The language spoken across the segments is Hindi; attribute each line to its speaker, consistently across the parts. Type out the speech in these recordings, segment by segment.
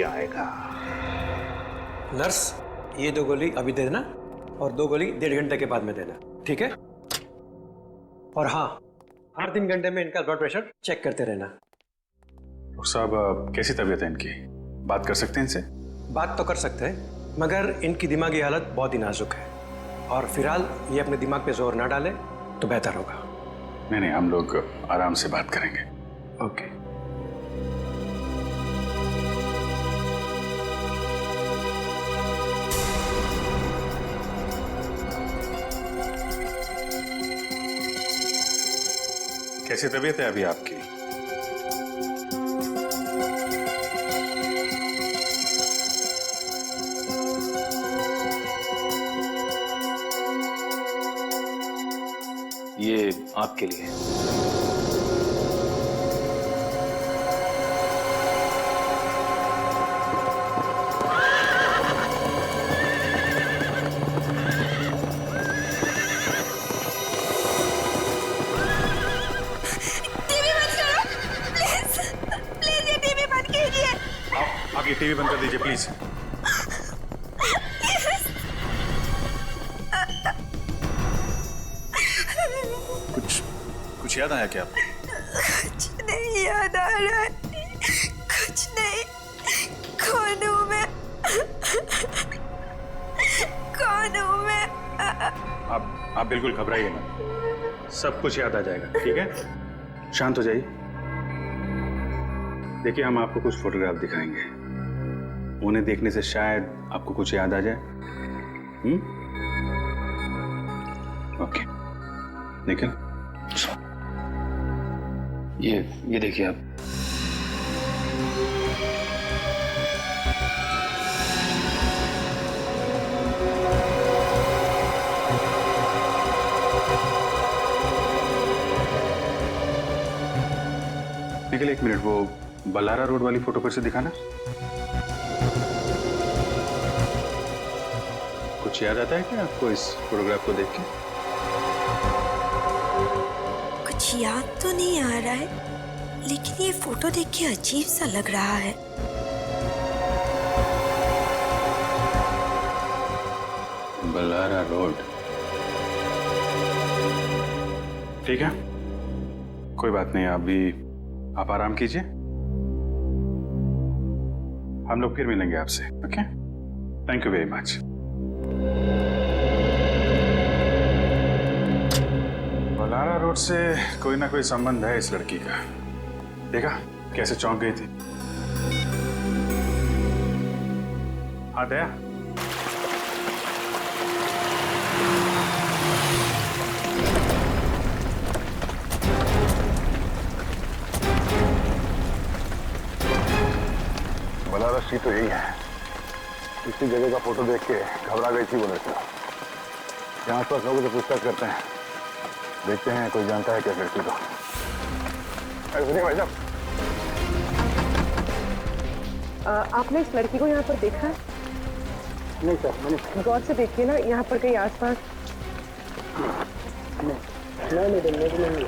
Speaker 1: आएगा।
Speaker 2: नर्स, ये 2 गोली अभी दे देना और 2 गोली 1.5 घंटे के बाद में देना, ठीक है? और हाँ, हर 3 घंटे में इनका ब्लड प्रेशर चेक करते रहना।
Speaker 3: डॉक्टर साहब, कैसी तबीयत है इनकी? बात कर सकते हैं इनसे?
Speaker 2: बात तो कर सकते हैं, मगर इनकी दिमागी हालत बहुत ही नाजुक है और फिलहाल ये अपने दिमाग पे जोर ना डाले तो बेहतर होगा।
Speaker 3: नहीं, हम लोग आराम से बात करेंगे।
Speaker 2: ओके।
Speaker 3: कैसी तबीयत है अभी आपकी?
Speaker 4: ये आपके लिए।
Speaker 3: आप ये टीवी बंद कर दीजिए प्लीज। कुछ याद आया क्या आपको?
Speaker 5: कुछ नहीं याद आ रहा है, कुछ नहीं। कौन हूँ मैं? कौन हूँ मैं?
Speaker 3: आप बिल्कुल घबराइए मत, सब कुछ याद आ जाएगा, ठीक है? शांत हो जाइए। देखिए, हम आपको कुछ फोटोग्राफ दिखाएंगे, उन्हें देखने से शायद आपको कुछ याद आ जाए। ओके, निखिल,
Speaker 4: ये देखिए आप।
Speaker 3: निखिल, 1 मिनट, वो बल्लारा रोड वाली फोटो फिर से दिखाना। कुछ याद आता है क्या आपको इस फोटोग्राफ को देख के?
Speaker 5: कुछ याद तो नहीं आ रहा है, लेकिन ये फोटो देख के अजीब सा लग रहा है।
Speaker 3: बल्लारा रोड, ठीक है, कोई बात नहीं। अभी आप आराम कीजिए, हम लोग फिर मिलेंगे आपसे। Okay, thank you very much. Ballara road से कोई ना कोई संबंध है इस लड़की का। देखा कैसे चौंक गई थी। हाँ दया,
Speaker 6: बल्लारा स्ट्रीट तो यही है। इसी जगह का फोटो देख के घबरा गई थी वो लड़की। यहाँ आसपास लोगों से पूछताछ करते हैं, देखते हैं कोई जानता है क्या लड़की को। सुनिए भाई साहब,
Speaker 7: आपने इस लड़की को यहाँ पर देखा है?
Speaker 6: नहीं सर, मैंने
Speaker 7: गौर से देखिए ना, यहाँ पर कहीं आसपास।
Speaker 6: नहीं।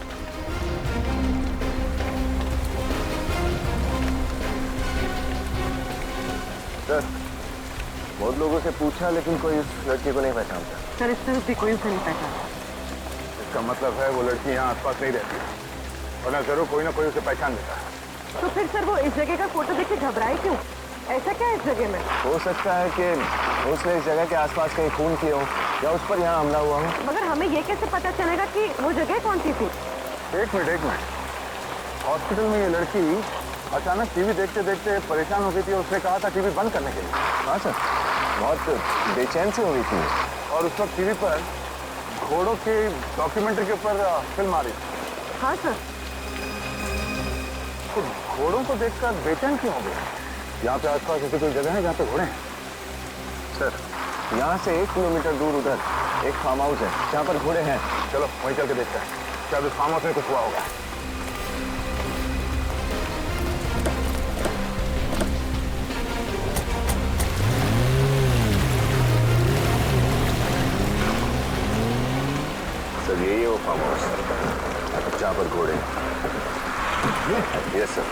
Speaker 6: सर, बहुत लोगों से पूछा लेकिन कोई इस लड़की को नहीं पहचानता।
Speaker 7: सर, इस तरफ भी कोई उसे नहीं पहचाना।
Speaker 6: इसका मतलब है वो लड़की यहाँ आसपास नहीं रहती, वरना जरूर कोई ना कोई उसे पहचान लेता है।
Speaker 7: तो फिर सर वो इस जगह का फोटो देख के घबराए क्यों? ऐसा क्या है इस जगह में?
Speaker 6: हो सकता है कि उसने इस जगह के आसपास कहीं खून किया हो या उस पर यहाँ हमला हुआ हो।
Speaker 7: मगर हमें ये कैसे पता चलेगा कि वो जगह कौन सी थी?
Speaker 6: एक मिनट। हॉस्पिटल में ये लड़की अचानक टीवी देखते देखते परेशान हो गई थी। उसने कहा था टीवी बंद करने के लिए। हाँ सर, बहुत बेचैन सी हो गई थी और उस वक्त टीवी पर घोड़ों की डॉक्यूमेंट्री के ऊपर फिल्म आ रही थी।
Speaker 7: हाँ सर।
Speaker 6: तो घोड़ों को देखकर बेचैन क्यों हो गया? यहाँ पे आसपास ऐसी कोई जगह है जहाँ पे घोड़े हैं? सर, यहाँ से 1 किलोमीटर दूर उधर एक फार्म हाउस है जहाँ पर घोड़े हैं। चलो वहीं चल के देखते हैं, शायद उस फार्म हाउस में कुछ हुआ होगा। सर, यही है वो फार्म हाउस जहाँ पर घोड़े हैं। Yes sir.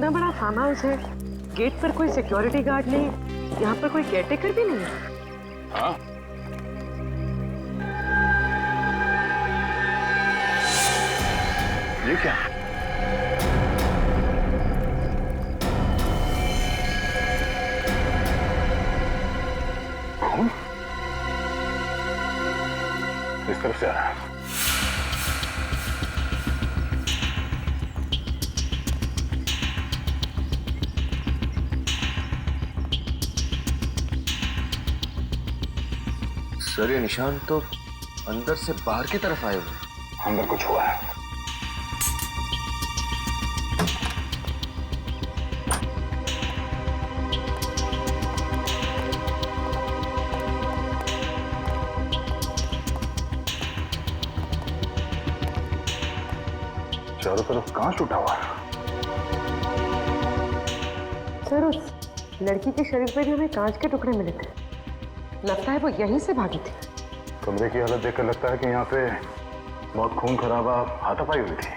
Speaker 7: इतना बड़ा फार्म हाउस है, गेट पर कोई सिक्योरिटी गार्ड नहीं, यहाँ पर कोई केयरटेकर भी नहीं है।
Speaker 3: हाँ, ये क्या? कौन? इस तरफ से आ रहा है।
Speaker 6: सर ये निशान तो अंदर से बाहर की तरफ आए हुए।
Speaker 3: अंदर कुछ हुआ है। चारों तरफ कांच टूटा हुआ है।
Speaker 7: सर उस लड़की के शरीर पर भी हमें कांच के टुकड़े मिले थे, लगता है वो यहीं से भागी थी।
Speaker 3: कमरे की हालत देखकर लगता है कि यहाँ पे बहुत खून खराबा हाथापाई हुई थी।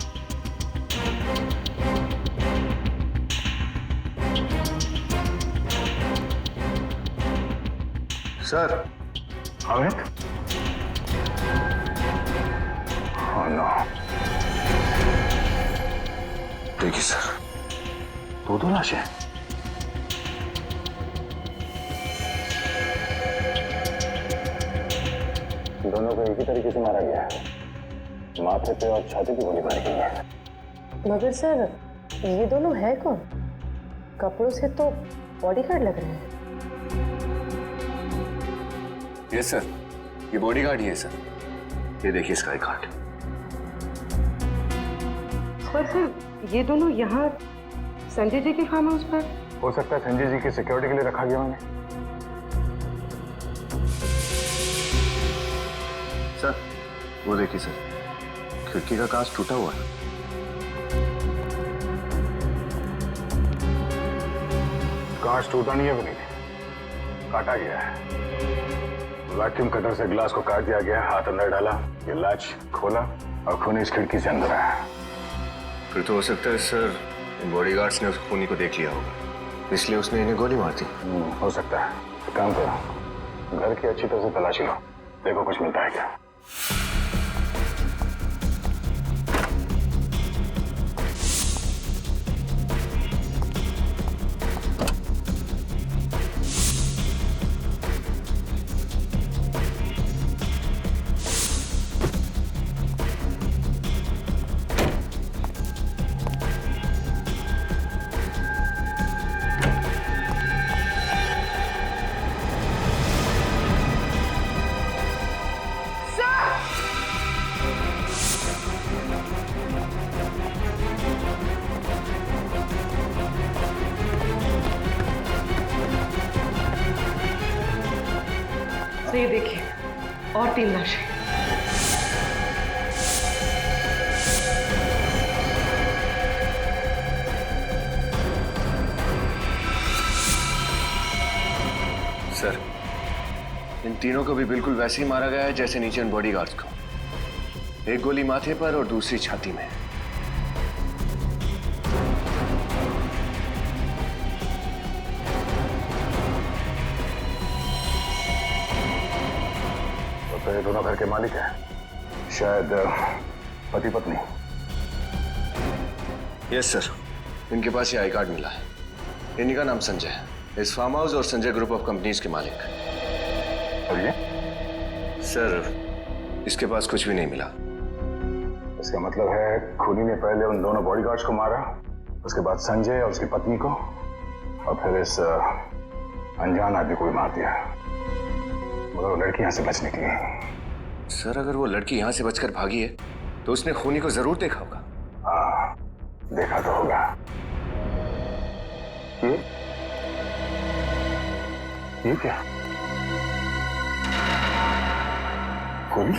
Speaker 3: सर, अमित? हाँ नो। देखिए सर, दो लाशें। दोनों को एक ही तरीके से मारा गया है, माथे पे और छाती पे गोली मारी गई है।
Speaker 7: मगर सर ये दोनों है कौन? कपड़ों से तो बॉडीगार्ड लग रहे हैं।
Speaker 6: यस सर, ये बॉडीगार्ड ही है सर। ये देखिए इसका आई कार्ड।
Speaker 7: पर सर ये दोनों यहाँ संजय जी के फार्म हाउस पर?
Speaker 3: हो सकता है संजय जी की सिक्योरिटी के लिए रखा गया उन्हें।
Speaker 6: सर वो देखिए सर, खिड़की का कांच टूटा हुआ है।
Speaker 3: कांच टूटा नहीं है बनी, काटा गया है। वैक्यूम कटर से ग्लास को काट दिया गया, हाथ अंदर डाला, ये लाच खोला और खूनी इस खिड़की से अंदर आया।
Speaker 6: फिर तो हो सकता है सर बॉडीगार्ड्स ने उस खूनी को देख लिया होगा, इसलिए उसने इन्हें गोली मार दी।
Speaker 3: हो सकता है। एक काम करो, घर की अच्छी तरह से तलाशी लो, देखो कुछ मिलता है क्या।
Speaker 7: तो ये देखिए और 3 लाशें।
Speaker 6: सर इन तीनों को भी बिल्कुल वैसे ही मारा गया है जैसे नीचे उन बॉडीगार्ड्स को। एक गोली माथे पर और दूसरी छाती में।
Speaker 3: तो ये दोनों घर के मालिक हैं, शायद पति पत्नी।
Speaker 6: यस सर, इनके पास ये आई कार्ड मिला है। इन्हीं का नाम संजय है, इस फार्म हाउस और संजय ग्रुप ऑफ कंपनीज के मालिक।
Speaker 3: और ये?
Speaker 6: सर इसके पास कुछ भी नहीं मिला।
Speaker 3: इसका मतलब है खूनी ने पहले उन दोनों बॉडीगार्ड्स को मारा, उसके बाद संजय और उसकी पत्नी को, और फिर इस अनजान आदमी को भी मार दिया। मगर वो लड़की यहाँ से बच निकली।
Speaker 6: सर अगर वो लड़की यहाँ से बचकर भागी है तो उसने खूनी को जरूर देखा होगा।
Speaker 3: हाँ, देखा तो होगा। ये क्या? गोली?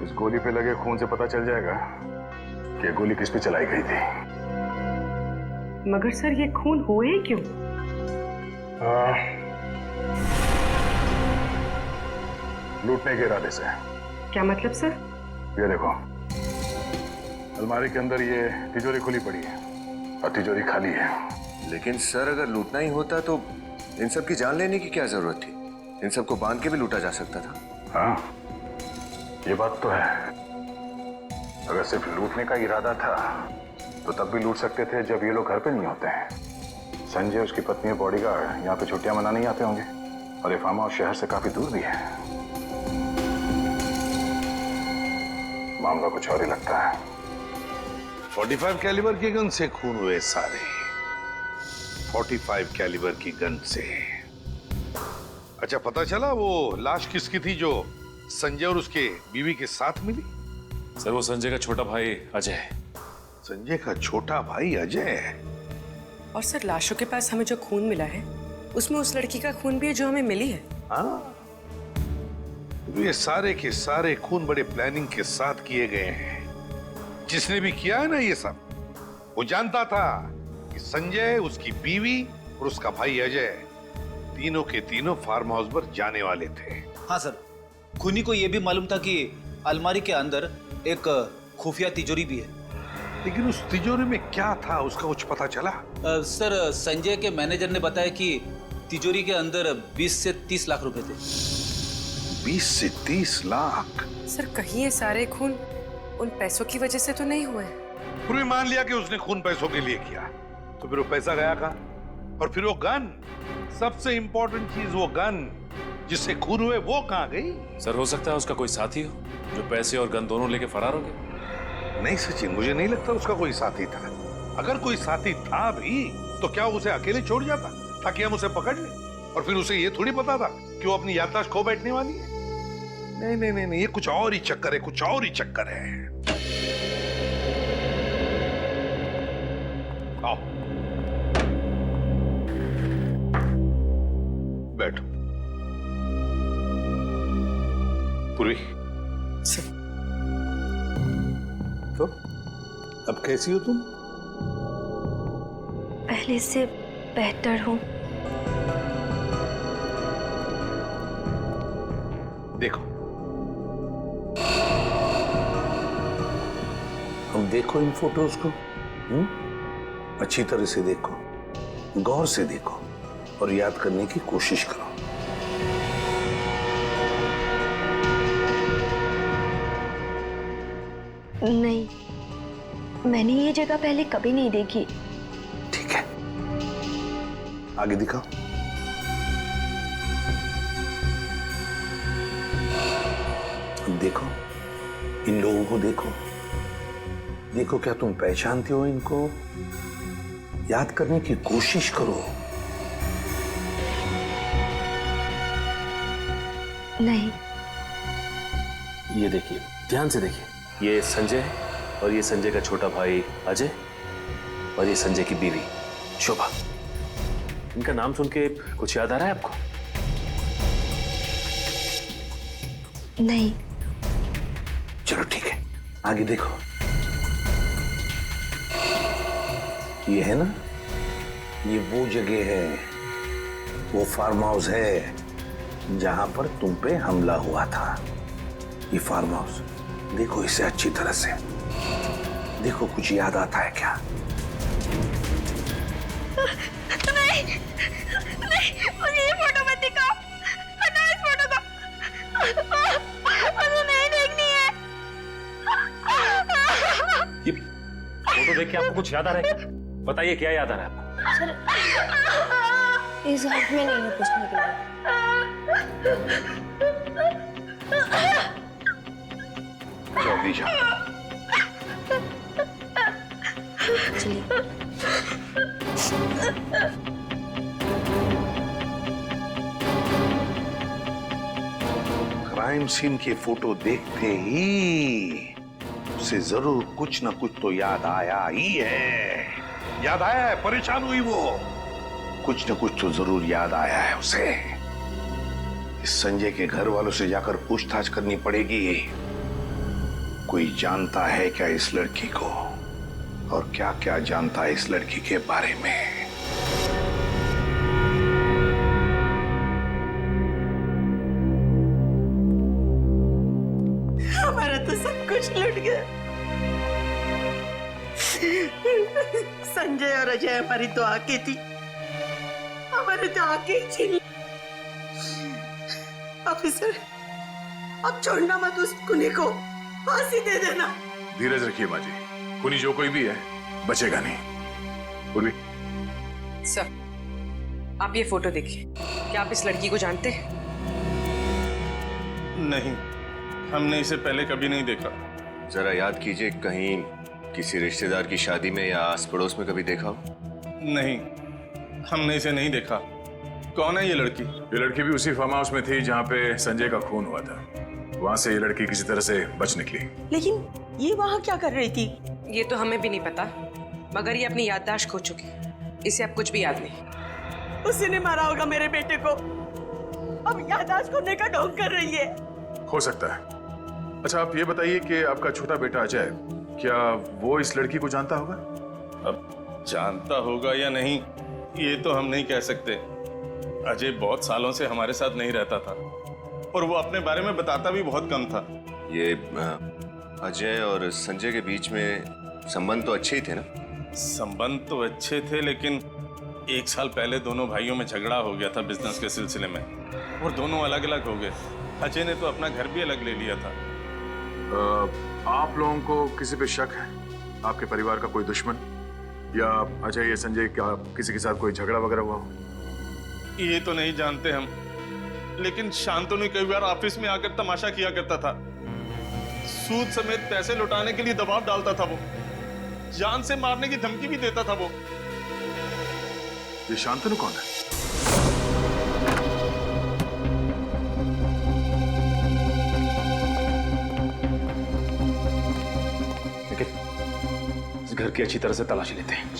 Speaker 3: इस गोली पे लगे खून से पता चल जाएगा कि गोली किस पे चलाई गई थी।
Speaker 7: मगर सर ये खून हुए क्यों?
Speaker 3: लूटने के इरादे से।
Speaker 7: क्या मतलब सर?
Speaker 3: ये देखो, अलमारी के अंदर ये तिजोरी खुली पड़ी है और तिजोरी खाली है।
Speaker 1: लेकिन सर, अगर लूटना ही होता तो इन सब की जान लेने की क्या जरूरत थी? इन सबको बांध के भी लूटा जा सकता था।
Speaker 3: हाँ, ये बात तो है। अगर सिर्फ लूटने का इरादा था तो तब भी लूट सकते थे जब ये लोग घर पे नहीं होते हैं। संजय, उसकी पत्नी और बॉडीगार्ड यहाँ पे छुट्टियां मनाने आते होंगे और ये फार्म हाउस शहर से काफी दूर भी है। मामला कुछ और ही लगता है।
Speaker 8: 45 कैलिबर की गन से खून हुए सारे। 45 कैलिबर की गन से। अच्छा, पता चला वो लाश किसकी थी जो संजय और उसके बीवी के साथ मिली?
Speaker 9: सर, वो संजय का छोटा भाई अजय है।
Speaker 8: संजय का छोटा भाई अजय?
Speaker 10: और सर, लाशों के पास हमें जो खून मिला है उसमें उस लड़की का खून भी है जो हमें मिली है।
Speaker 8: हाँ, तो ये सारे के सारे खून बड़े प्लानिंग के साथ किए गए हैं। जिसने भी किया है ना ये सब, वो जानता था कि संजय, उसकी बीवी और उसका भाई अजय तीनों के तीनों फार्म हाउस पर जाने वाले थे।
Speaker 11: हाँ सर, खूनी को यह भी मालूम था कि अलमारी के अंदर एक खुफिया तिजोरी भी है।
Speaker 8: लेकिन उस तिजोरी में क्या था, उसका कुछ पता चला?
Speaker 11: सर, संजय के मैनेजर ने बताया कि तिजोरी के अंदर 20 से 30 लाख रुपए थे।
Speaker 8: 20 से 30 लाख?
Speaker 10: सर, कहीं ये सारे खून उन पैसों की वजह से तो नहीं हुए?
Speaker 8: पूरी मान लिया कि उसने खून पैसों के लिए किया, तो फिर वो पैसा गया कहाँ? और फिर वो गन, सबसे इंपॉर्टेंट चीज, वो गन जिससे खून हुए, वो कहाँ गई?
Speaker 9: सर, हो सकता है उसका कोई साथी हो जो पैसे और गन दोनों लेके फरार हो गया।
Speaker 8: नहीं सचिन, मुझे नहीं लगता उसका कोई साथी था। अगर कोई साथी था भी तो क्या उसे अकेले छोड़ जाता ताकि हम उसे पकड़ लें? और फिर उसे ये थोड़ी पता था कि वो अपनी याददाश्त खो बैठने वाली है। नहीं नहीं नहीं नहीं, ये कुछ और ही चक्कर है, कुछ और ही चक्कर है। आओ, बैठो। पूर्वी,
Speaker 10: सर,
Speaker 8: तो अब कैसी हो तुम?
Speaker 5: पहले से बेहतर हूँ।
Speaker 8: देखो,
Speaker 12: अब देखो इन फोटोज को। अच्छी तरह से देखो, गौर से देखो और याद करने की कोशिश करो।
Speaker 5: नहीं, मैंने ये जगह पहले कभी नहीं देखी।
Speaker 12: ठीक है, आगे दिखाओ। अब देखो, इन लोगों को देखो। देखो, क्या तुम पहचानते हो इनको? याद करने की कोशिश करो।
Speaker 5: नहीं।
Speaker 9: ये देखिए, ध्यान से देखिए। ये संजय है और ये संजय का छोटा भाई अजय और ये संजय की बीवी शोभा। इनका नाम सुन के कुछ याद आ रहा है आपको?
Speaker 5: नहीं।
Speaker 12: चलो ठीक है, आगे देखो। ये है ना, ये वो जगह है, वो फार्म हाउस है जहां पर तुम पे हमला हुआ था। ये फार्म हाउस देखो इसे अच्छी तरह से। देखो, कुछ याद आता है क्या?
Speaker 5: नहीं, नहीं, मुझे ये फोटो मत दिखाओ। हटाओ इस फोटो को। मुझे नहीं देखनी है।
Speaker 9: ये फोटो देख के आपको कुछ याद आ रहा है? बताइए, क्या याद आ रहा है आपको?
Speaker 5: सर, इस हाथ में नहीं है पूछने के लिए।
Speaker 8: जल्दी जाओ। क्राइम सीन के फोटो देखते ही उसे जरूर कुछ ना कुछ तो याद आया ही है। याद आया है, परेशान हुई वो। कुछ ना कुछ तो जरूर याद आया है उसे। इस संजय के घर वालों से जाकर पूछताछ करनी पड़ेगी। कोई जानता है क्या इस लड़की को, और क्या क्या जानता है इस लड़की के बारे में।
Speaker 10: हमारा तो सब कुछ
Speaker 13: संजय और अजय हमारी तो आंखें थी, हमारे तो आंखें छीन ली। ऑफिसर, अब छोड़ना मत उस खूनी को, फांसी दे देना।
Speaker 3: धीरज रखिए माँ जी, खूनी जो कोई भी है बचेगा नहीं। पूर्वी,
Speaker 10: सर, आप ये फोटो देखिए। क्या आप इस लड़की को जानते हैं?
Speaker 6: नहीं, हमने इसे पहले कभी नहीं देखा।
Speaker 1: जरा याद कीजिए, कहीं किसी रिश्तेदार की शादी में या आस पड़ोस में कभी देखा हो?
Speaker 6: नहीं, हमने इसे नहीं देखा। कौन है ये लड़की?
Speaker 3: ये लड़की भी उसी फार्म हाउस में थी जहाँ पे संजय का खून हुआ था। वहां से ये लड़की किसी तरह से बच निकली।
Speaker 13: लेकिन ये वहां क्या कर रही थी?
Speaker 10: ये तो हमें भी नहीं पता, मगर ये अपनी याददाश्त खो चुकी है। इसे अब कुछ भी याद नहीं।
Speaker 13: उसी ने मारा होगा मेरे बेटे को, अब याददाश्त खोने का ढोंग कर रही है।
Speaker 3: हो सकता है। अच्छा, आप ये बताइए कि आपका छोटा बेटा अजय, क्या वो इस लड़की को जानता होगा?
Speaker 6: अब जानता होगा या नहीं ये तो हम नहीं कह सकते। अजय बहुत सालों से हमारे साथ नहीं रहता था और वो अपने बारे में बताता भी बहुत कम था।
Speaker 1: ये अजय और संजय के बीच में संबंध तो अच्छे ही थे ना?
Speaker 6: संबंध तो अच्छे थे, लेकिन 1 साल पहले दोनों भाइयों में झगड़ा हो गया था बिजनेस के सिलसिले में और दोनों अलग अलग हो गए। अजय ने तो अपना घर भी अलग ले लिया था।
Speaker 3: आप लोगों को किसी पे शक है? आपके परिवार का कोई दुश्मन, या अजय या संजय का किसी के साथ कोई झगड़ा वगैरह हुआ हो?
Speaker 6: ये तो नहीं जानते हम, लेकिन शांतनु कई बार ऑफिस में आकर तमाशा किया करता था। सूद समेत पैसे लौटाने के लिए दबाव डालता था वो, जान से मारने की धमकी भी देता था वो।
Speaker 3: ये शांतनु कौन है?
Speaker 9: इस घर की अच्छी तरह से तलाशी लेते हैं।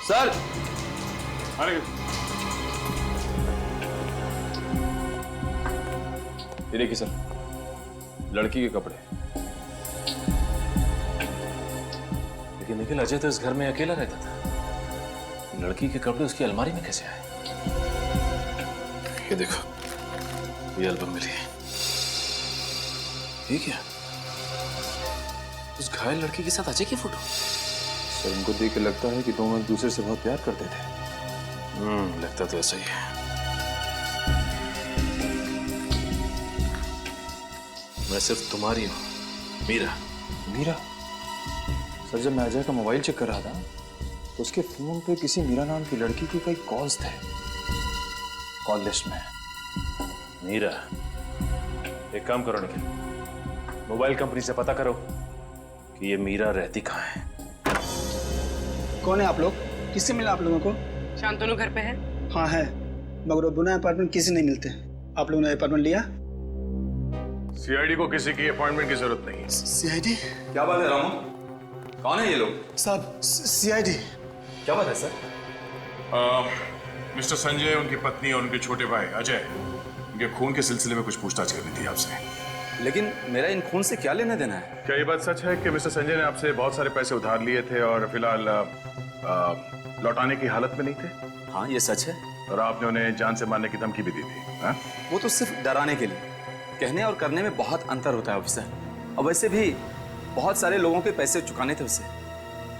Speaker 11: सर,
Speaker 3: अरे
Speaker 4: ये देखिए सर, लड़की के कपड़े।
Speaker 9: लेकिन निखिल, अजय तो इस घर में अकेला रहता था। लड़की के कपड़े उसकी अलमारी में कैसे आए? ये देखो, ये एल्बम मिली है। ये क्या? उस घायल लड़की के साथ अजय की फोटो?
Speaker 4: सर, उनको देख के लगता है कि दोनों एक दूसरे से बहुत प्यार करते थे।
Speaker 9: लगता तो ऐसा ही है। मैं सिर्फ तुम्हारी हूं, मीरा।
Speaker 4: मीरा? सर, जब मैं अजय का मोबाइल चेक कर रहा था तो उसके फोन पे किसी मीरा नाम की लड़की के कई कॉल्स थे कॉल लिस्ट में।
Speaker 9: मीरा, एक काम करो निखिल, मोबाइल कंपनी से पता करो कि ये मीरा रहती कहाँ है।
Speaker 14: कौन है आप लोग? किससे मिला आप लोगों को?
Speaker 10: शांतनु घर पे है?
Speaker 14: हाँ है, मगर वो बुना अपार्टमेंट किसी नहीं मिलते। आप लोगों ने अपार्टमेंट लिया?
Speaker 3: सीआईडी को किसी की अपॉइंटमेंट की जरूरत नहीं है।
Speaker 14: सीआईडी?
Speaker 11: क्या बात है रामू? कौन है ये लोग?
Speaker 14: साहब, सीआईडी।
Speaker 11: क्या बात है सर?
Speaker 3: मिस्टर संजय, उनकी पत्नी और उनके छोटे भाई अजय, उनके खून के सिलसिले में कुछ पूछताछ करनी थी आपसे।
Speaker 11: लेकिन मेरा इन खून से क्या लेना देना है?
Speaker 3: क्या ये बात सच है कि मिस्टर संजय ने आपसे बहुत सारे पैसे उधार लिए थे और फिलहाल लौटाने की हालत में नहीं थे?
Speaker 11: हाँ, ये सच है।
Speaker 3: और आपने उन्हें जान से मारने की धमकी भी दी थी? हाँ?
Speaker 11: वो तो सिर्फ डराने के लिए। कहने और करने में बहुत अंतर होता है ऑफिसर। और वैसे भी बहुत सारे लोगों के पैसे चुकाने थे उससे।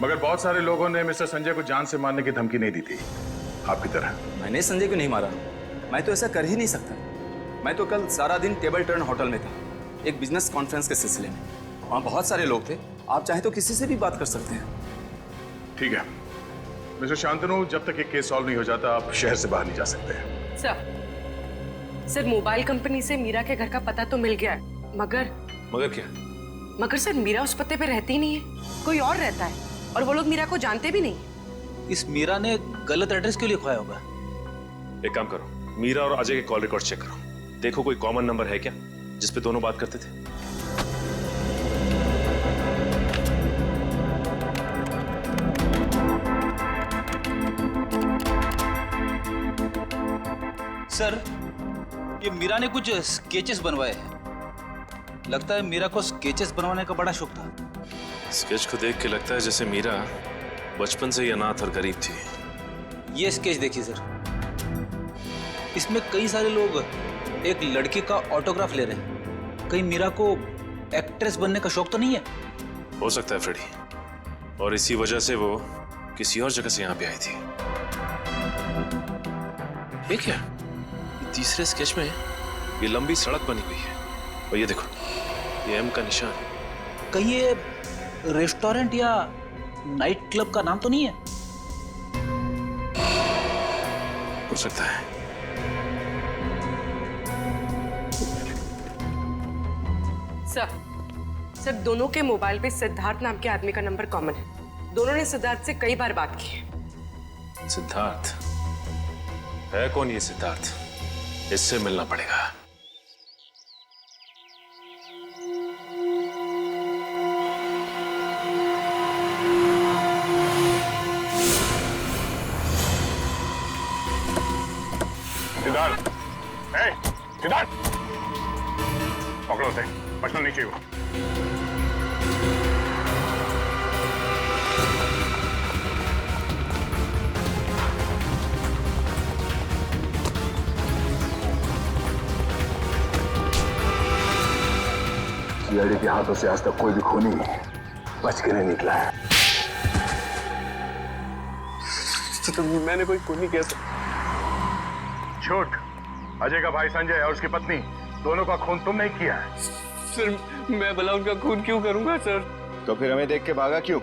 Speaker 3: मगर बहुत सारे लोगों ने मिस्टर संजय को जान से मारने की धमकी नहीं दी थी आपकी तरह।
Speaker 11: मैंने संजय को नहीं मारा, मैं तो ऐसा कर ही नहीं सकता। मैं तो कल सारा दिन टेबल टर्न होटल में था, एक बिजनेस कॉन्फ्रेंस के सिलसिले में। वहाँ बहुत सारे लोग थे, आप चाहे तो किसी से भी बात कर सकते हैं।
Speaker 3: ठीक है मिस्टर शांतनु, जब तक ये केस सॉल्व नहीं हो जाता आप शहर से बाहर नहीं जा सकते।
Speaker 10: सर, मोबाइल कंपनी से मीरा के घर का पता तो मिल गया है, मगर
Speaker 9: क्या?
Speaker 10: मगर सर, मीरा उस पते पे रहती ही नहीं है, कोई और रहता है और वो लोग मीरा को जानते भी नहीं।
Speaker 11: इस मीरा ने गलत एड्रेस क्यों लिखवाया होगा?
Speaker 9: एक काम करो, मीरा और अजय के कॉल रिकॉर्ड चेक करो, देखो कोई कॉमन नंबर है क्या जिसपे दोनों बात करते थे।
Speaker 11: सर, ये मीरा ने कुछ स्केचेस बनवाए हैं। लगता है मीरा को स्केचेस बनवाने का बड़ा शौक था।
Speaker 9: स्केच को देख के लगता है जैसे मीरा बचपन से ही अनाथ और गरीब थी।
Speaker 11: ये स्केच देखिए सर, इसमें कई सारे लोग एक लड़की का ऑटोग्राफ ले रहे हैं। कहीं मीरा को एक्ट्रेस बनने का शौक तो नहीं है?
Speaker 9: हो सकता है फ्रेडी, और इसी वजह से वो किसी और जगह से यहाँ पे आई थी। ये क्या? ये तीसरे स्केच में ये लंबी सड़क बनी हुई है, और ये देखो, ये एम का निशान।
Speaker 11: कहीं ये रेस्टोरेंट या नाइट क्लब का नाम तो नहीं है?
Speaker 9: हो सकता है।
Speaker 10: सर, दोनों के मोबाइल पे सिद्धार्थ नाम के आदमी का नंबर कॉमन है। दोनों ने सिद्धार्थ से कई बार बात की है।
Speaker 9: सिद्धार्थ है? कौन ये सिद्धार्थ? इससे मिलना पड़ेगा।
Speaker 3: सिद्धार्थ, सिद्धार्थ, पकड़ो उसे, बचना नहीं चाहिए। सीआईडी के हाथों से आज तक कोई भी खूनी बच के नहीं निकला है।
Speaker 6: तो मैंने कोई खूनी कैसे?
Speaker 3: झूठ। अजय का भाई संजय और उसकी पत्नी दोनों का खून तुम नहीं किया है।
Speaker 6: सर, मैं भला उनका खून क्यों करूंगा सर?
Speaker 1: तो फिर हमें देख के भागा क्यों?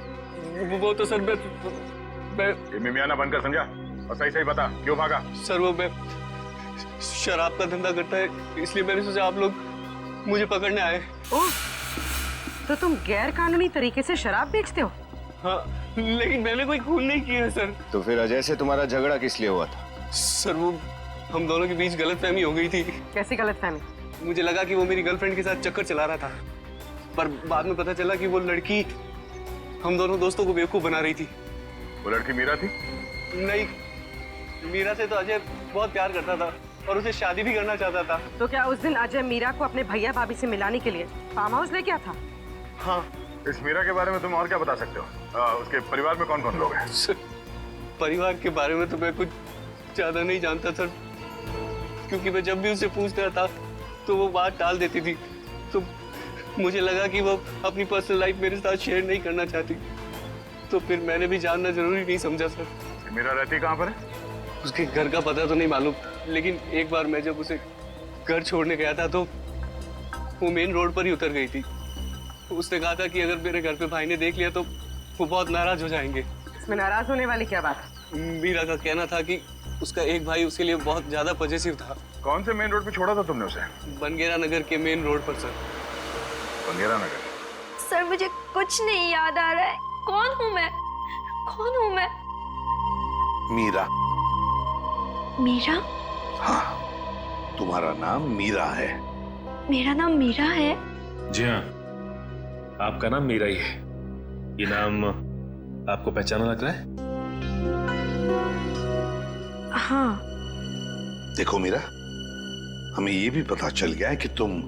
Speaker 6: वो तो सर मैं
Speaker 3: मिमियाना बनकर समझा, और सही सही बता क्यों भागा?
Speaker 6: सर, वो मैं शराब का धंधा करता है, इसलिए मैंने सोचा आप लोग मुझे पकड़ने आए।
Speaker 7: ओह, तो तुम गैर कानूनी तरीके से शराब बेचते हो?
Speaker 6: हाँ, लेकिन मैंने कोई खून नहीं किया है सर।
Speaker 1: तो फिर अजय से तुम्हारा झगड़ा किस लिए हुआ था?
Speaker 6: सर, वो हम दोनों के बीच गलतफहमी हो गई थी।
Speaker 7: कैसी गलतफहमी?
Speaker 6: मुझे लगा कि वो मेरी गर्लफ्रेंड के साथ चक्कर चला रहा था, पर बाद में पता चला कि वो लड़की हम दोनों दोस्तों को बेवकूफ बना रही थी।
Speaker 3: वो लड़की मीरा थी?
Speaker 6: नहीं, मीरा से तो अजय बहुत प्यार करता था और उसे शादी भी करना चाहता था।
Speaker 7: तो क्या उस दिन अजय मीरा को अपने भैया भाभी से मिलाने के लिए फार्म हाउस ले गया था?
Speaker 6: हाँ।
Speaker 3: इस मीरा के बारे में तुम और क्या बता सकते हो? उसके परिवार में कौन कौन लोग हैं?
Speaker 6: परिवार के बारे में तो मैं कुछ ज्यादा नहीं जानता सर, क्योंकि मैं जब भी उससे पूछता था तो वो बात टाल देती थी। तो मुझे लगा कि वो अपनी पर्सनल लाइफ मेरे साथ शेयर नहीं करना चाहती, तो फिर मैंने भी जानना जरूरी नहीं समझा सर।
Speaker 3: मीरा रहती कहाँ पर है?
Speaker 6: उसके घर का पता तो नहीं मालूम, लेकिन एक बार मैं जब उसे घर छोड़ने गया था तो वो मेन रोड पर ही उतर गई थी। उसने कहा था कि अगर मेरे घर पे भाई ने देख लिया तो वो बहुत नाराज हो जाएंगे।
Speaker 7: इसमें नाराज होने वाली क्या बात?
Speaker 6: मीरा का कहना था कि उसका एक भाई उसके लिए बहुत ज्यादा पॉजिटिव था।
Speaker 3: कौन से मेन रोड पे छोड़ा था तुमने उसे?
Speaker 6: बनगेरा नगर के मेन रोड पर सर।
Speaker 3: बनगेरा नगर?
Speaker 5: सर, मुझे कुछ नहीं याद आ रहा है। कौन हूँ मैं? कौन हूँ मैं?
Speaker 8: मीरा।
Speaker 5: मीरा?
Speaker 8: हाँ, तुम्हारा नाम मीरा है।
Speaker 5: मेरा नाम मीरा है?
Speaker 9: जी हाँ, आपका नाम मीरा ही है। ये नाम आपको पहचाना लग रहा है?
Speaker 5: हाँ।
Speaker 8: देखो मीरा, हमें ये भी पता चल गया है कि तुम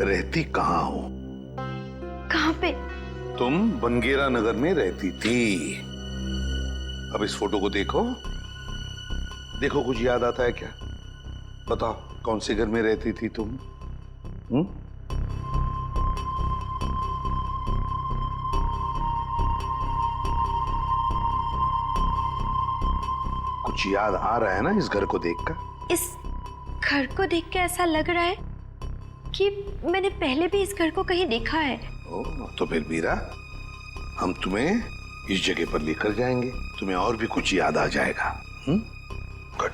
Speaker 8: रहती कहाँ हो।
Speaker 5: कहाँ पे?
Speaker 8: तुम बनगेरा नगर में रहती थी। अब इस फोटो को देखो, देखो कुछ याद आता है क्या? बताओ, कौन से घर में रहती थी तुम? कुछ याद आ रहा है ना इस घर को देखकर?
Speaker 5: इस घर को देख के ऐसा लग रहा है कि मैंने पहले भी इस घर को कहीं देखा है।
Speaker 8: तो फिर मीरा, हम तुम्हें इस जगह पर लेकर जाएंगे, तुम्हें और भी कुछ याद आ जाएगा। गुड।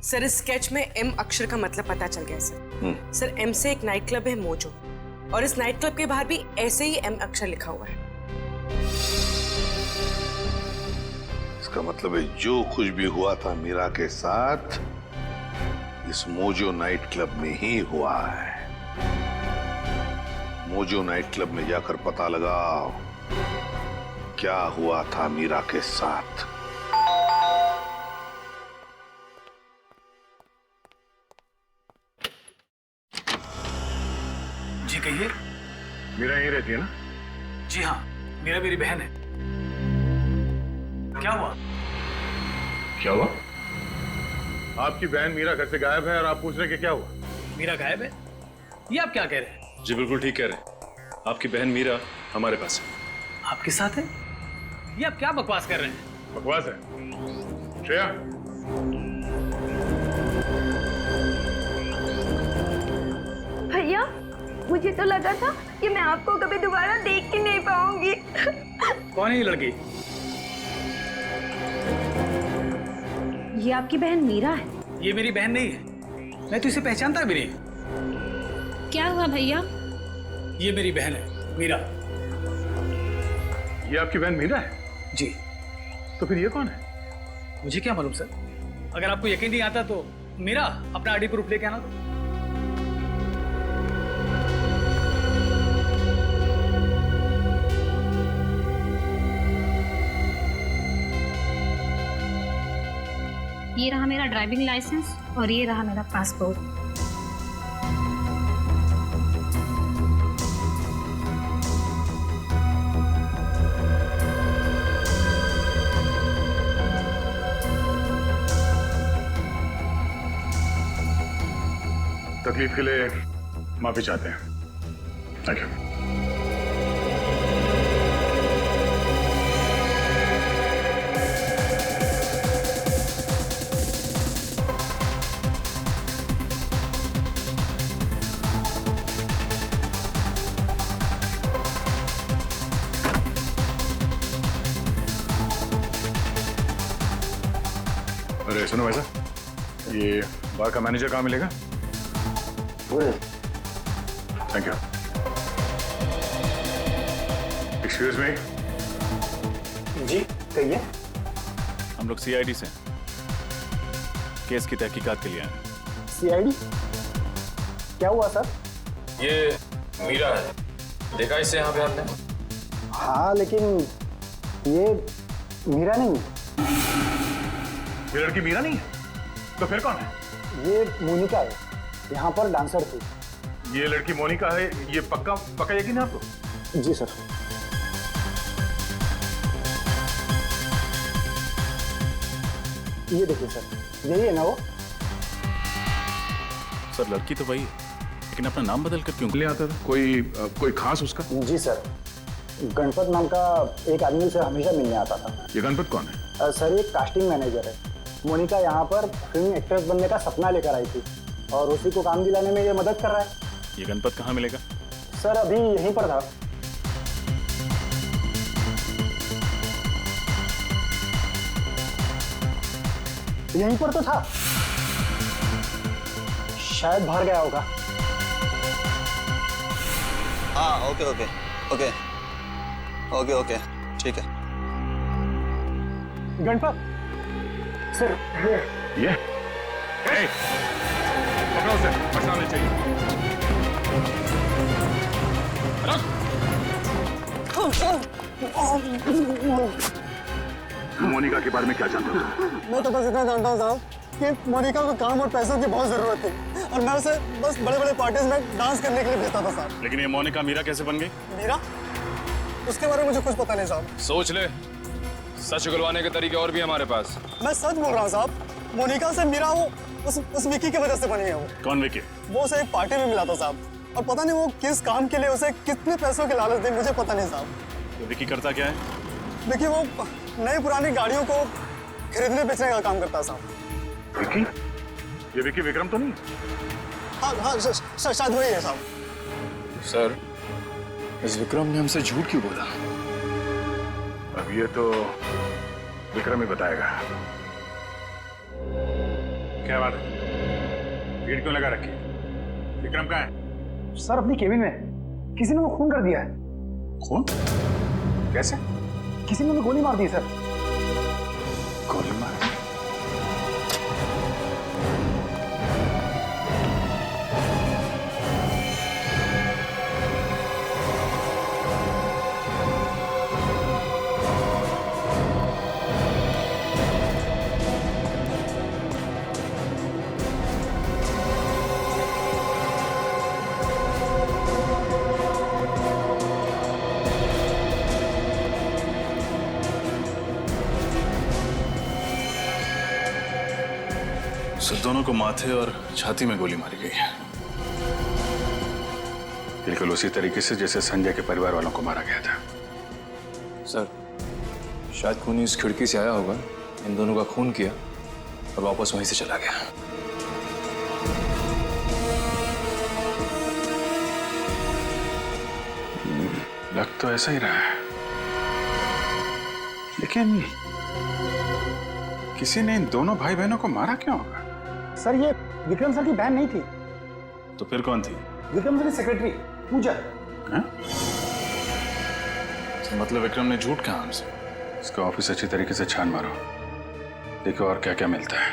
Speaker 10: सर, इस स्केच में एम अक्षर का मतलब पता चल गया सर। सर, एम से एक नाइट क्लब है मोजो, और इस नाइट क्लब के बाहर भी ऐसे ही एम अक्षर लिखा हुआ है।
Speaker 8: इसका मतलब है जो कुछ भी हुआ था मीरा के साथ इस मोजो नाइट क्लब में ही हुआ है। मोजो नाइट क्लब में जाकर पता लगाओ क्या हुआ था मीरा के साथ।
Speaker 4: जी कहिए।
Speaker 3: मीरा यहीं रहती है ना?
Speaker 4: जी हाँ, मीरा मेरी बहन है। क्या हुआ?
Speaker 3: क्या हुआ? आपकी बहन मीरा घर से गायब है और आप पूछ रहे कि क्या हुआ?
Speaker 4: मीरा गायब है? ये आप क्या कह रहे हैं?
Speaker 9: जी बिल्कुल ठीक कह रहे हैं। आपकी बहन मीरा हमारे पास है।
Speaker 4: आपके साथ है? ये आप क्या बकवास कर रहे हैं?
Speaker 3: बकवास है। श्रेया,
Speaker 5: भैया, मुझे तो लगा था कि मैं आपको कभी दोबारा देख ही नहीं पाऊंगी।
Speaker 4: कौन है ये लड़की?
Speaker 5: ये आपकी बहन मीरा है?
Speaker 4: ये मेरी बहन नहीं है, मैं तो इसे पहचानता भी नहीं।
Speaker 5: क्या हुआ भैया?
Speaker 4: ये मेरी बहन है मीरा।
Speaker 3: ये आपकी बहन मीरा है?
Speaker 4: जी।
Speaker 3: तो फिर ये कौन है?
Speaker 4: मुझे क्या मालूम सर, अगर आपको यकीन नहीं आता तो मीरा अपना आईडी प्रूफ लेके आना।
Speaker 5: ये रहा मेरा ड्राइविंग लाइसेंस और ये रहा मेरा पासपोर्ट।
Speaker 3: तकलीफ के लिए माफी चाहते हैं। Thank you. अरे सुनो वैसा, ये बार का मैनेजर कहाँ मिलेगा? Thank you. Excuse me.
Speaker 14: जी कहिए।
Speaker 9: हम लोग सीआईडी से केस की तहकीकात के लिए आए।
Speaker 14: सीआईडी? क्या हुआ सर?
Speaker 9: ये मीरा है, देखा इससे यहाँ पे आपने?
Speaker 14: हाँ लेकिन ये मीरा नहीं है।
Speaker 3: ये लड़की मीरा नहीं है? तो फिर कौन है?
Speaker 14: ये मोनिका है, यहाँ पर डांसर थी।
Speaker 3: ये लड़की मोनिका है, ये पक्का पक्का यकीन है आपको?
Speaker 14: जी सर। ये देखिए सर, यही है ना वो?
Speaker 9: सर लड़की तो वही है, लेकिन अपना नाम बदल कर क्यों?
Speaker 3: ले आता था कोई खास उसका?
Speaker 14: जी सर, गणपत नाम का एक आदमी से हमेशा मिलने आता था।
Speaker 3: ये गणपत कौन है?
Speaker 14: सर एक कास्टिंग मैनेजर है। मोनिका यहाँ पर फिल्म एक्ट्रेस बनने का सपना लेकर आई थी और उसी को काम दिलाने में ये मदद कर रहा है।
Speaker 9: ये गणपत कहाँ मिलेगा?
Speaker 14: सर अभी यहीं पर था। यहीं पर तो था, शायद बाहर गया होगा।
Speaker 11: हाँ okay okay okay okay okay ठीक है।
Speaker 14: गणपत सर
Speaker 3: ये पकड़ो उसे, बचना नहीं चाहिए। मोनिका के बारे में क्या जानते हो?
Speaker 14: मैं तो बस इतना जानता हूँ साहब कि मोनिका को काम और पैसों की बहुत जरूरत थी और मैं उसे बस बड़े बड़े पार्टीज में डांस करने के लिए भेजता था साहब।
Speaker 9: लेकिन ये मोनिका मीरा कैसे बन गई?
Speaker 14: मीरा? उसके बारे में मुझे कुछ पता नहीं साहब।
Speaker 15: सोच ले, सच उगलवाने के तरीके और भी हमारे पास।
Speaker 14: मैं सच बोल रहा हूँ साहब, मोनिका से मीरा वो उस विकी की वजह से बनी है। वो
Speaker 9: कौन विकी?
Speaker 14: वो उसे एक पार्टी में मिला था साहब और पता नहीं वो किस काम के लिए उसे कितने पैसों की लालच दी, मुझे पता नहीं साहब।
Speaker 9: तो विकी करता क्या है?
Speaker 14: देखिए वो नई पुरानी गाड़ियों को खरीदने बेचने का काम करता है साहब।
Speaker 3: विकी? ये विकी विक्रम तो नहीं?
Speaker 14: हाँ शायद वही है साहब।
Speaker 4: सर इस विक्रम ने हमसे झूठ क्यों बोला?
Speaker 3: अब ये तो विक्रम ही बताएगा। क्या बात है, भीड़ क्यों लगा रखी? विक्रम कहाँ है?
Speaker 14: सर अपनी केबिन में किसी ने वो खून कर दिया है।
Speaker 3: खून? कैसे?
Speaker 14: किसी ने गोली मार दी सर।
Speaker 3: गोली मार?
Speaker 4: सर दोनों को माथे और छाती में गोली मारी गई है।
Speaker 3: बिल्कुल उसी तरीके से जैसे संजय के परिवार वालों को मारा गया था।
Speaker 4: सर शायद खूनी इस खिड़की से आया होगा, इन दोनों का खून किया और वापस वहीं से चला गया।
Speaker 3: लग तो ऐसा ही रहा है, लेकिन किसी ने इन दोनों भाई बहनों को मारा क्यों होगा?
Speaker 14: सर ये विक्रम सर की बहन नहीं थी,
Speaker 3: तो फिर कौन थी?
Speaker 14: विक्रम सर की सेक्रेटरी पूजा।
Speaker 3: मतलब विक्रम ने झूठ कहा हमसे? इसका ऑफिस अच्छी तरीके से छान मारो, देखो और क्या क्या मिलता है।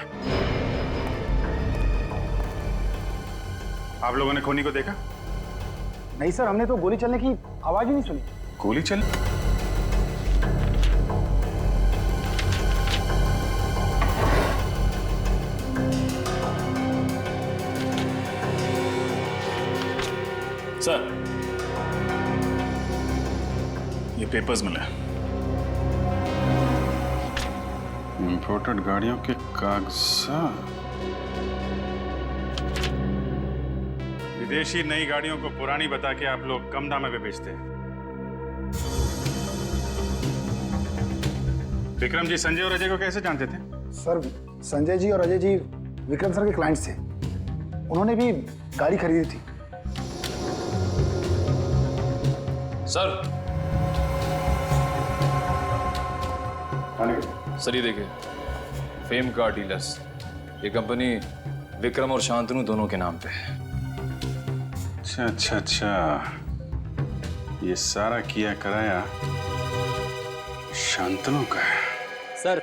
Speaker 3: आप लोगों ने खूनी को देखा?
Speaker 14: नहीं सर, हमने तो गोली चलने की आवाज ही नहीं सुनी।
Speaker 3: गोली चल?
Speaker 4: सर ये पेपर्स मिले,
Speaker 3: इंपोर्टेड गाड़ियों के कागजात। विदेशी नई गाड़ियों को पुरानी बता के आप लोग कम दाम पे बेचते हैं। विक्रम जी संजय और अजय को कैसे जानते थे?
Speaker 14: सर संजय जी और अजय जी विक्रम सर के क्लाइंट्स थे, उन्होंने भी गाड़ी खरीदी थी।
Speaker 4: सर ये देखिए, फेम कार डीलर्स, ये कंपनी विक्रम और शांतनु दोनों के नाम पे है।
Speaker 3: अच्छा अच्छा अच्छा, ये सारा किया कराया शांतनु का है।
Speaker 11: सर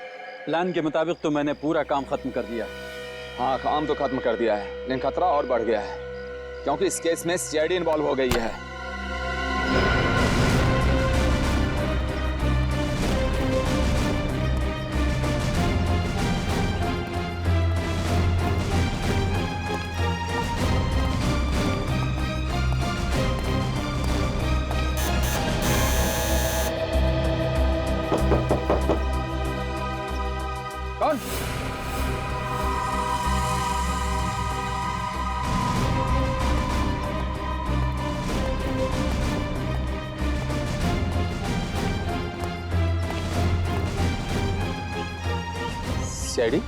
Speaker 11: प्लान के मुताबिक तो मैंने पूरा काम खत्म कर दिया। हाँ काम तो खत्म कर दिया है, लेकिन खतरा और बढ़ गया है क्योंकि इस केस में सीआईडी इन्वॉल्व हो गई है। कौन? सीआईडी?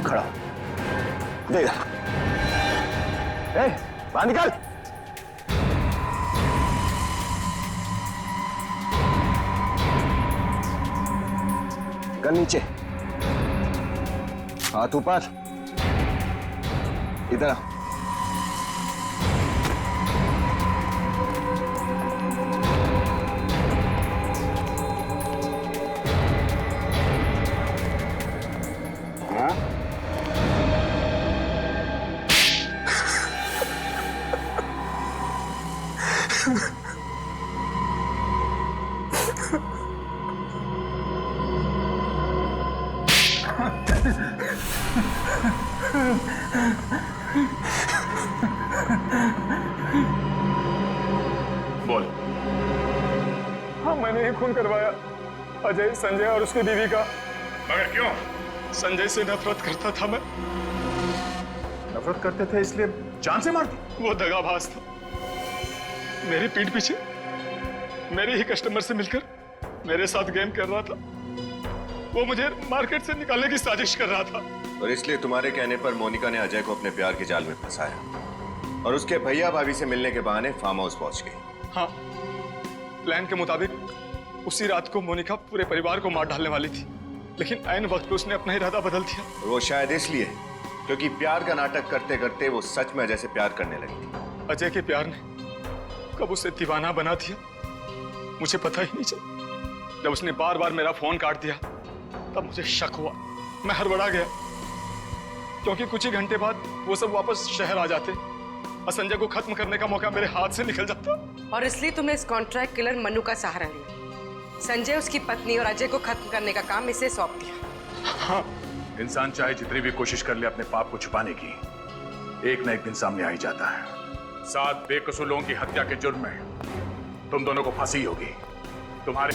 Speaker 6: खड़ा दे इधर। बाहर निकल। गन नीचे, हाथ ऊपर, इधर आ।
Speaker 3: बोल।
Speaker 6: हाँ मैंने ही खून करवाया अजय, संजय और उसकी बीवी का।
Speaker 3: मगर क्यों?
Speaker 6: संजय से नफरत करता था मैं। नफरत करते थे इसलिए जान से मारते? वो दगाबाज था, मेरी पीठ पीछे मेरे ही कस्टमर से मिलकर मेरे साथ गेम कर रहा था। वो मुझे मार्केट से निकालने की साजिश कर रहा था।
Speaker 1: और इसलिए तुम्हारे कहने पर मोनिका ने अजय को अपने प्यार के जाल में फंसाया और उसके भैया भाभी से मिलने के बहाने फार्म हाउस पहुंच गई।
Speaker 6: हाँ, प्लान के मुताबिक उसी रात को मोनिका पूरे परिवार को मार डालने वाली थी, लेकिन ऐन वक्त पे उसने अपना इरादा बदल दिया।
Speaker 1: वो शायद इसलिए क्योंकि प्यार का नाटक करते करते वो सच में अजय से प्यार करने लगी।
Speaker 6: अजय के प्यार ने कब उसे दीवाना बना दिया मुझे पता ही नहीं चला। जब उसने बार बार मेरा फोन काट दिया तब मुझे शक हुआ, मैं हड़बड़ा गया, क्योंकि कुछ ही घंटे बाद वो सब वापस शहर आ जाते और संजय को खत्म करने का मौका मेरे हाथ से निकल जाता।
Speaker 10: और इसलिए तुमने इस कॉन्ट्रैक्ट किलर मनु का सहारा लिया। संजय, उसकी पत्नी और अजय को खत्म करने का काम इसे सौंप दिया।
Speaker 8: हाँ। इंसान चाहे जितनी भी कोशिश कर ले अपने पाप को छुपाने की, एक न एक दिन सामने आ ही जाता है। 7 बेकसूर लोगों की हत्या के जुर्म में तुम दोनों को फांसी होगी। तुम्हारे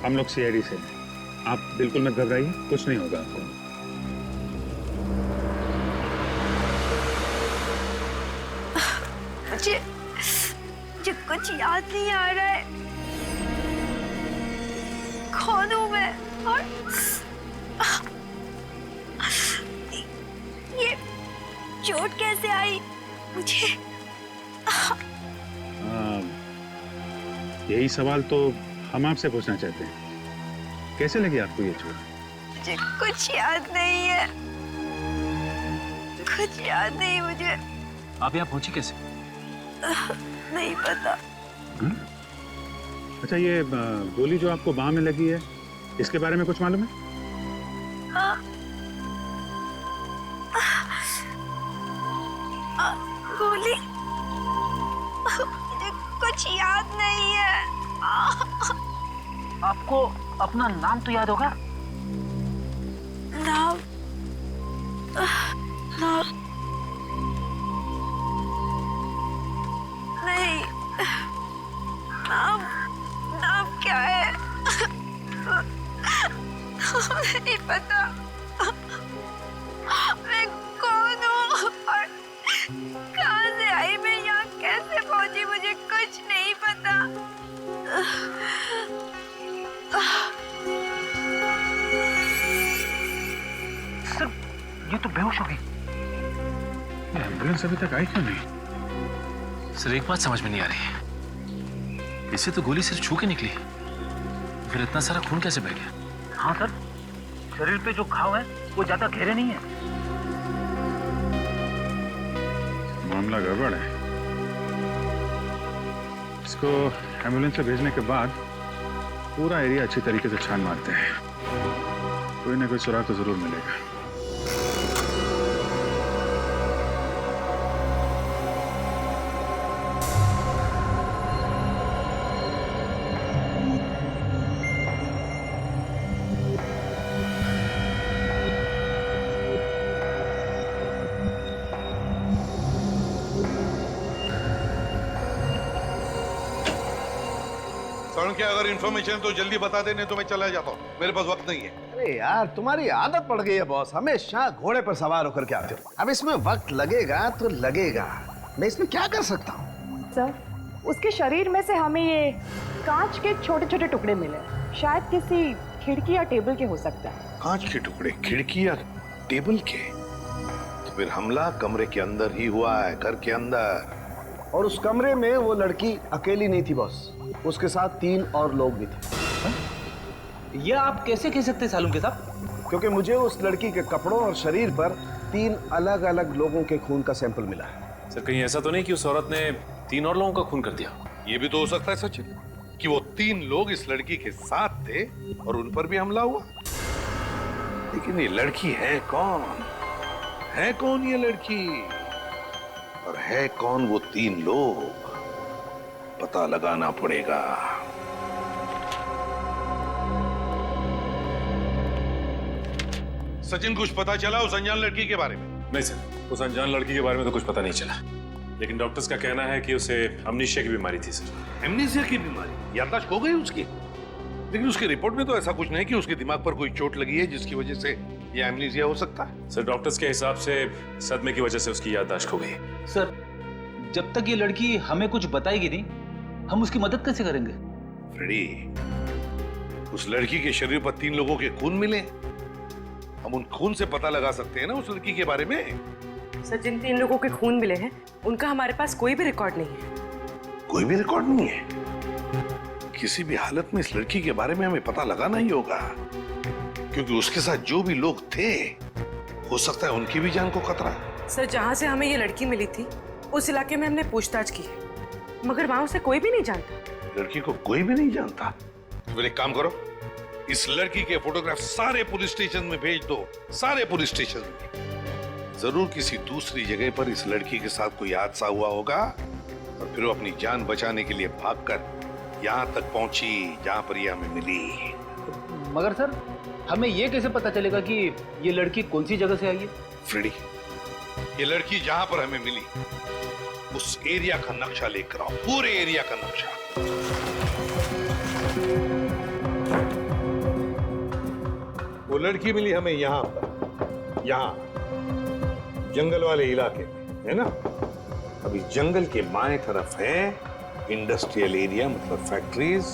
Speaker 3: हम लोग सीआईडी से हैं। आप बिल्कुल मत घबराइए, कुछ नहीं होगा आपको।
Speaker 5: मुझे कुछ याद नहीं आ रहा है। कौन हूँ मैं और ये चोट कैसे आई मुझे?
Speaker 3: यही सवाल तो हम आपसे पूछना चाहते हैं। कैसे लगी आपको ये चोट?
Speaker 5: मुझे कुछ याद नहीं है, कुछ याद नहीं मुझे।
Speaker 9: आप यहाँ पहुंची कैसे?
Speaker 5: नहीं पता।
Speaker 3: अच्छा, ये गोली जो आपको बाह में लगी है, इसके बारे में कुछ मालूम है?
Speaker 5: गोली? मुझे कुछ याद नहीं है।
Speaker 9: आपको अपना नाम तो याद होगा?
Speaker 5: नाम? नाम नहीं। नाम? नाम क्या है? नहीं पता। मैं कौन हूँ और कहाँ से आई, मैं यहाँ कैसे पहुंची, मुझे कुछ नहीं पता।
Speaker 9: सर, ये तो बेहोश हो गई।
Speaker 3: एम्बुलेंस अभी तक आई क्यों नहीं?
Speaker 9: सर, एक बात समझ में नहीं आ रही है। इसे तो गोली सिर्फ छू के निकली, फिर इतना सारा खून कैसे बह गया?
Speaker 16: हाँ सर, शरीर पे जो घाव है वो ज्यादा गहरे नहीं है।
Speaker 3: मामला गड़बड़ है। इसको एम्बुलेंस से भेजने के बाद पूरा एरिया अच्छी तरीके से छान मारते हैं। कोई ना कोई सुराग तो जरूर मिलेगा।
Speaker 8: क्या अगर इन्फॉर्मेशन तो जल्दी बता देने तो मैं चला जाता हूँ, मेरे पास वक्त नहीं है।
Speaker 12: अरे यार, तुम्हारी आदत पड़ गई है बॉस, हमेशा घोड़े पर सवार होकर के आते हो। अब इसमें वक्त लगेगा तो लगेगा, मैं इसमें क्या कर सकता हूँ?
Speaker 7: सर, उसके शरीर में से हमें ये कांच के छोटे छोटे टुकड़े मिले, शायद किसी खिड़की या टेबल के हो सकता है।
Speaker 8: कांच के टुकड़े खिड़की या टेबल के? तो फिर हमला कमरे के अंदर ही हुआ है, घर के अंदर।
Speaker 6: और उस कमरे में वो लड़की अकेली नहीं थी बॉस, उसके साथ 3 और लोग भी थे।
Speaker 16: ये आप कैसे कह सकते हैं सालुम के साहब?
Speaker 6: क्योंकि मुझे उस लड़की के कपड़ों और शरीर पर 3 अलग अलग लोगों के खून का सैंपल मिला है।
Speaker 9: सर कहीं ऐसा तो नहीं कि उस औरत ने 3 और लोगों का खून कर दिया?
Speaker 8: ये भी तो हो सकता है सचिन कि वो 3 लोग इस लड़की के साथ थे और उन पर भी हमला हुआ। लेकिन ये लड़की है कौन? है कौन ये लड़की? और है कौन वो 3 लोग? पता लगाना पड़ेगा। सचिन, कुछ पता चला उस अनजान लड़की के बारे में?
Speaker 9: नहीं सर, उस अनजान लड़की के बारे में तो कुछ पता नहीं चला, लेकिन डॉक्टर्स का कहना है कि उसे अमनीशिया की बीमारी थी सर।
Speaker 8: एमनीशिया की बीमारी? याददाश्त खो गई उसकी? लेकिन उसकी रिपोर्ट में तो ऐसा कुछ नहीं कि उसके दिमाग पर कोई चोट लगी है जिसकी वजह से ये एमनीशिया हो सकता है।
Speaker 9: सर डॉक्टर्स के हिसाब से सदमे की वजह से उसकी याददाश्त खो गई।
Speaker 16: सर जब तक ये लड़की हमें कुछ बताएगी नहीं, हम उसकी मदद कैसे करेंगे?
Speaker 8: फ्रेडी, उस लड़की के शरीर पर 3 लोगों के खून मिले। हम उन खून से पता लगा सकते हैं ना उस लड़की के बारे में।
Speaker 10: सर जिन 3 लोगों के खून मिले हैं उनका हमारे पास कोई भी रिकॉर्ड नहीं है।
Speaker 8: कोई भी रिकॉर्ड नहीं है? किसी भी हालत में इस लड़की के बारे में हमें पता लगाना ही होगा, क्योंकि उसके साथ जो भी लोग थे हो सकता है उनकी भी जान को खतरा।
Speaker 10: सर जहां से हमें ये लड़की मिली थी उस इलाके में हमने पूछताछ की है, मगर वहां उसे कोई भी नहीं जानता।
Speaker 8: लड़की को कोई भी नहीं जानता? तो एक काम करो, इस लड़की के फोटोग्राफ सारे पुलिस स्टेशन में भेज दो, सारे पुलिस स्टेशन में। जरूर किसी दूसरी जगह पर इस लड़की के साथ कोई हादसा हुआ होगा और फिर वो अपनी जान बचाने के लिए भागकर यहाँ तक पहुंची जहां पर ये हमें मिली।
Speaker 16: मगर सर हमें ये कैसे पता चलेगा कि ये लड़की कौन सी जगह से आई है?
Speaker 8: फ्रेडी, ये लड़की जहां पर हमें मिली उस एरिया का नक्शा लेकर आओ, पूरे एरिया का नक्शा।
Speaker 6: वो लड़की मिली हमें यहाँ पर, यहाँ जंगल वाले इलाके में, है ना?
Speaker 8: अभी जंगल के बाएं तरफ है इंडस्ट्रियल एरिया, मतलब फैक्ट्रीज,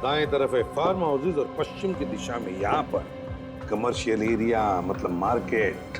Speaker 8: दाएं तरफ है फार्म हाउसेज और पश्चिम की दिशा में यहाँ पर कमर्शियल एरिया, मतलब मार्केट।